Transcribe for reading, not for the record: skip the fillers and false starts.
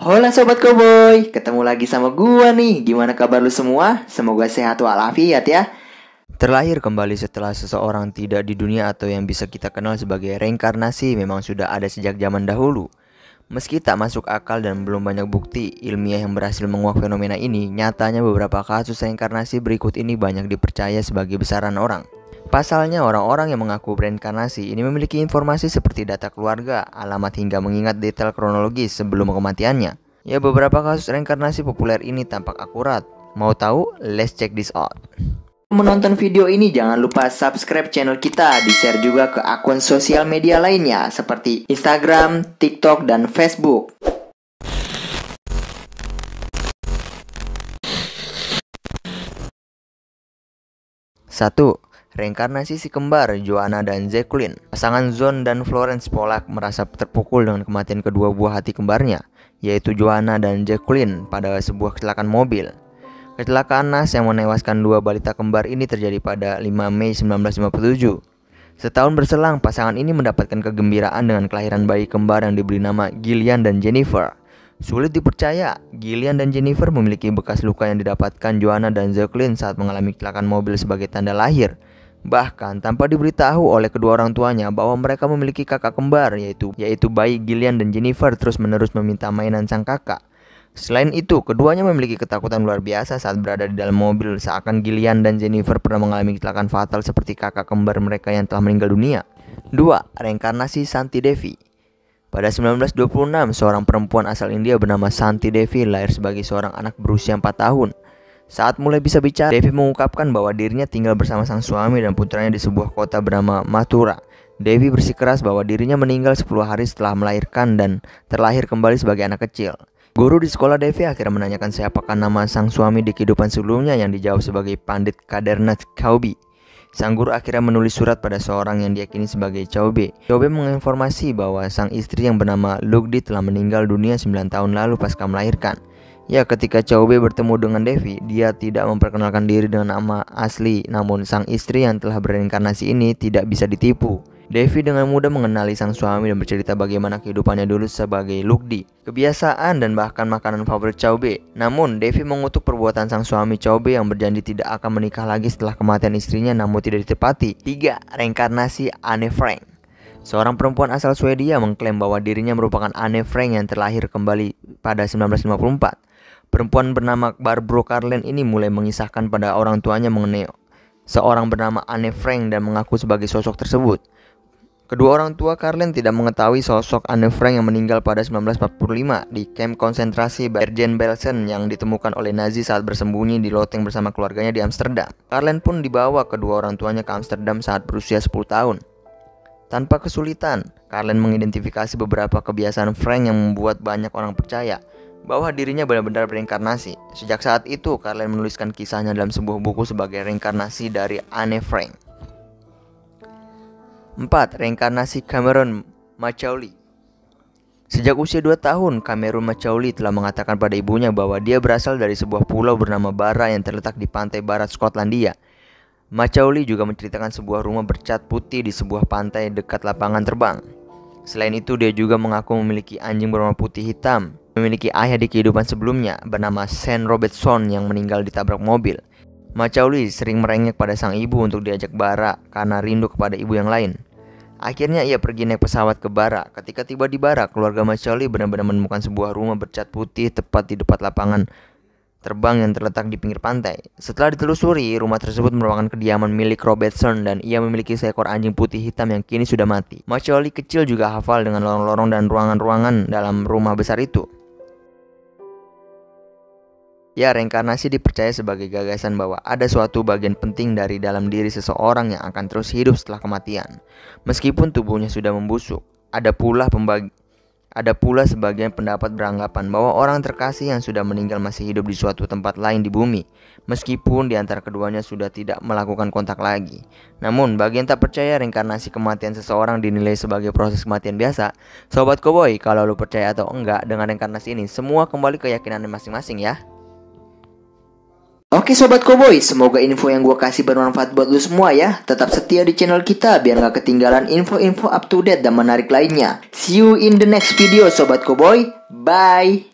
Hola Sobat Koboy, ketemu lagi sama gua nih. Gimana kabar lu semua? Semoga sehat walafiat ya. Terlahir kembali setelah seseorang tidak di dunia atau yang bisa kita kenal sebagai reinkarnasi memang sudah ada sejak zaman dahulu. Meski tak masuk akal dan belum banyak bukti ilmiah yang berhasil menguak fenomena ini, nyatanya beberapa kasus reinkarnasi berikut ini banyak dipercaya sebagai besaran orang. Pasalnya, orang-orang yang mengaku reinkarnasi ini memiliki informasi seperti data keluarga, alamat hingga mengingat detail kronologis sebelum kematiannya. Ya, beberapa kasus reinkarnasi populer ini tampak akurat. Mau tahu? Let's check this out. Menonton video ini jangan lupa subscribe channel kita, di-share juga ke akun sosial media lainnya seperti Instagram, TikTok, dan Facebook. 1. Reinkarnasi si kembar Joanna dan Jacqueline. Pasangan John dan Florence Pollack merasa terpukul dengan kematian kedua buah hati kembarnya, yaitu Joanna dan Jacqueline pada sebuah kecelakaan mobil. Kecelakaan naas yang menewaskan dua balita kembar ini terjadi pada 5 Mei 1957. Setahun berselang, pasangan ini mendapatkan kegembiraan dengan kelahiran bayi kembar yang diberi nama Gillian dan Jennifer. Sulit dipercaya, Gillian dan Jennifer memiliki bekas luka yang didapatkan Joanna dan Jacqueline saat mengalami kecelakaan mobil sebagai tanda lahir. Bahkan tanpa diberitahu oleh kedua orang tuanya bahwa mereka memiliki kakak kembar, yaitu bayi Gillian dan Jennifer terus-menerus meminta mainan sang kakak. Selain itu, keduanya memiliki ketakutan luar biasa saat berada di dalam mobil, seakan Gillian dan Jennifer pernah mengalami kecelakaan fatal seperti kakak kembar mereka yang telah meninggal dunia. 2. Reinkarnasi Santi Devi. Pada 1926, seorang perempuan asal India bernama Santi Devi lahir sebagai seorang anak berusia 4 tahun. Saat mulai bisa bicara, Devi mengungkapkan bahwa dirinya tinggal bersama sang suami dan putranya di sebuah kota bernama Mathura. Devi bersikeras bahwa dirinya meninggal 10 hari setelah melahirkan dan terlahir kembali sebagai anak kecil. Guru di sekolah Devi akhirnya menanyakan siapakah nama sang suami di kehidupan sebelumnya, yang dijawab sebagai Pandit Kadernath Chaubey. Sang guru akhirnya menulis surat pada seorang yang diyakini sebagai Chaubey. Chaubey menginformasi bahwa sang istri yang bernama Lugdi telah meninggal dunia 9 tahun lalu pasca melahirkan. Ya, ketika Chaubey bertemu dengan Devi, dia tidak memperkenalkan diri dengan nama asli, namun sang istri yang telah bereinkarnasi ini tidak bisa ditipu. Devi dengan mudah mengenali sang suami dan bercerita bagaimana kehidupannya dulu sebagai Lugdi, kebiasaan dan bahkan makanan favorit Chaubey. Namun, Devi mengutuk perbuatan sang suami Chaubey yang berjanji tidak akan menikah lagi setelah kematian istrinya, namun tidak ditepati. 3. Reinkarnasi Anne Frank. Seorang perempuan asal Swedia mengklaim bahwa dirinya merupakan Anne Frank yang terlahir kembali pada 1954. Perempuan bernama Barbro Karlen ini mulai mengisahkan pada orang tuanya mengenai seorang bernama Anne Frank dan mengaku sebagai sosok tersebut. Kedua orang tua Karlen tidak mengetahui sosok Anne Frank yang meninggal pada 1945 di kamp konsentrasi Bergen-Belsen yang ditemukan oleh Nazi saat bersembunyi di loteng bersama keluarganya di Amsterdam. Karlen pun dibawa kedua orang tuanya ke Amsterdam saat berusia 10 tahun. Tanpa kesulitan, Karlen mengidentifikasi beberapa kebiasaan Frank yang membuat banyak orang percaya bahwa dirinya benar-benar bereinkarnasi. Sejak saat itu, Karlen menuliskan kisahnya dalam sebuah buku sebagai reinkarnasi dari Anne Frank. 4. Reinkarnasi Cameron Macaulay. Sejak usia 2 tahun, Cameron Macaulay telah mengatakan pada ibunya bahwa dia berasal dari sebuah pulau bernama Barra yang terletak di pantai barat Skotlandia. Macaulay juga menceritakan sebuah rumah bercat putih di sebuah pantai dekat lapangan terbang. Selain itu, dia juga mengaku memiliki anjing berwarna putih hitam. Memiliki ayah di kehidupan sebelumnya bernama Sean Robertson yang meninggal ditabrak mobil. Macaulay sering merengek pada sang ibu untuk diajak Barra karena rindu kepada ibu yang lain. Akhirnya ia pergi naik pesawat ke Barra. Ketika tiba di Barra, keluarga Macaulay benar-benar menemukan sebuah rumah bercat putih tepat di depan lapangan terbang yang terletak di pinggir pantai. Setelah ditelusuri, rumah tersebut merupakan kediaman milik Robertson dan ia memiliki seekor anjing putih hitam yang kini sudah mati. Macaulay kecil juga hafal dengan lorong-lorong dan ruangan-ruangan dalam rumah besar itu. Ya, reinkarnasi dipercaya sebagai gagasan bahwa ada suatu bagian penting dari dalam diri seseorang yang akan terus hidup setelah kematian. Meskipun tubuhnya sudah membusuk, ada pula sebagian pendapat beranggapan bahwa orang terkasih yang sudah meninggal masih hidup di suatu tempat lain di bumi, meskipun di antara keduanya sudah tidak melakukan kontak lagi. Namun, bagi yang tak percaya reinkarnasi kematian seseorang dinilai sebagai proses kematian biasa, Sobat Koboy, kalau lu percaya atau enggak dengan reinkarnasi ini, semua kembali ke keyakinan masing-masing ya. Oke Sobat Koboy, semoga info yang gue kasih bermanfaat buat lu semua ya. Tetap setia di channel kita biar gak ketinggalan info-info up to date dan menarik lainnya. See you in the next video Sobat Koboy, bye.